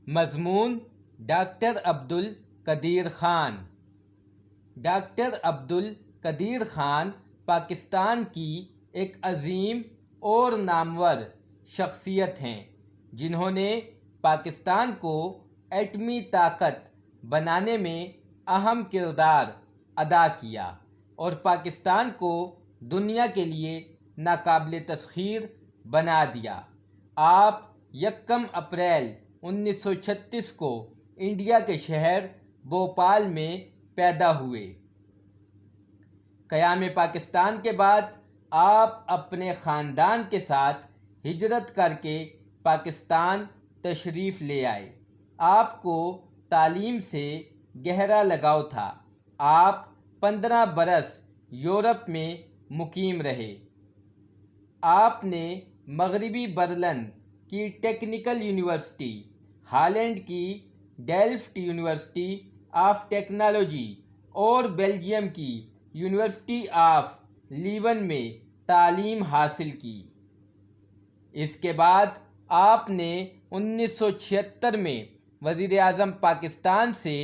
مضمون doctor Abdul Qadeer Khan. Doctor Abdul Qadeer Khan Pakistan کی ایک عظیم اور نامور شخصیت ہیں جنہوں نے پاکستان کو ایٹمی طاقت بنانے میں اہم کردار ادا کیا اور پاکستان کو دنیا کے لیے ناقابل تسخیر بنا دیا۔ آپ 1 اپریل 1936 کو انڈیا کے شہر بھوپال میں پیدا ہوئے۔ قیام پاکستان کے بعد آپ اپنے خاندان کے ساتھ ہجرت کر کے پاکستان تشریف لے آئے۔ آپ کو تعلیم سے گہرا لگاؤ تھا۔ آپ 15 برس یورپ میں مقیم رہے۔ آپ نے مغربی برلن کی ٹیکنیکل یونیورسٹی، ہالینڈ کی ڈیلفٹ یونیورسٹی آف ٹیکنالوجی اور بیلجیم کی یونیورسٹی آف لیون میں تعلیم حاصل کی۔ اس کے بعد آپ نے 1976 میں وزیر اعظم پاکستان سے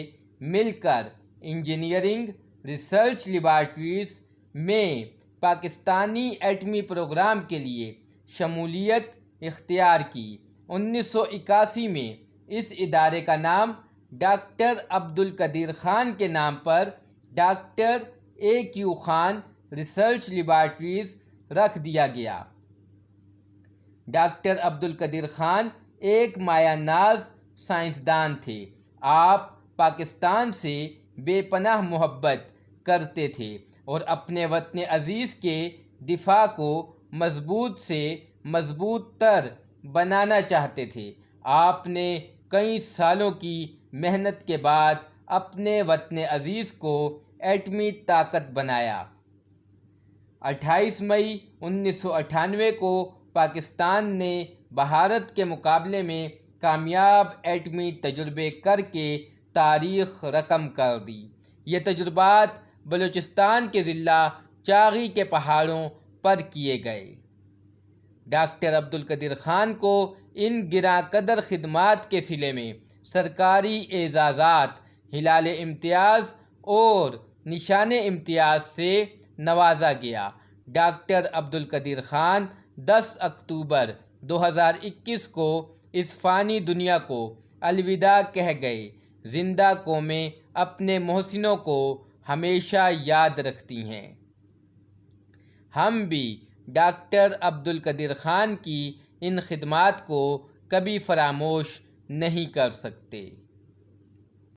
مل کر انجینئرنگ ریسرچ لیبارٹریز میں پاکستانی ایٹمی پروگرام کے لیے شمولیت اختیار کی۔ 1981 میں اس ادارے کا نام ڈاکٹر عبدالقدیر خان کے نام پر doctor A.Q. Khan research laboratories رکھ دیا گیا۔ ڈاکٹر عبدالقدیر خان ایک مایہ ناز سائنسدان تھے۔ آپ پاکستان سے بے پناہ محبت کرتے تھے اور اپنے وطن عزیز کے دفاع کو مضبوط سے مضبوط تر بنانا چاہتے تھے۔ آپ نے کئی سالوں کی محنت کے بعد اپنے وطن عزیز کو ایٹمی طاقت بنایا۔ 28 مئی 1998 کو پاکستان نے بھارت کے مقابلے میں کامیاب ایٹمی تجربے کر کے تاریخ رقم کر دی۔ یہ تجربات بلوچستان کے ضلع چاغی کے پہاڑوں پر کیے گئے۔ ڈاکٹر عبدالقدیر خان کو ان گراں قدر خدمات کے صلے میں سرکاری اعزازات، ہلال امتیاز اور نشان امتیاز سے نوازا گیا۔ ڈاکٹر عبدالقدیر خان 10 اکتوبر 2021 کو اس فانی دنیا کو الوداع کہہ گئے۔ زندہ قومیں اپنے محسنوں کو ہمیشہ یاد رکھتی ہیں۔ ہم بھی ڈاکٹر عبدالقدیر خان کی ان خدمات کو کبھی فراموش نہیں کر سکتے۔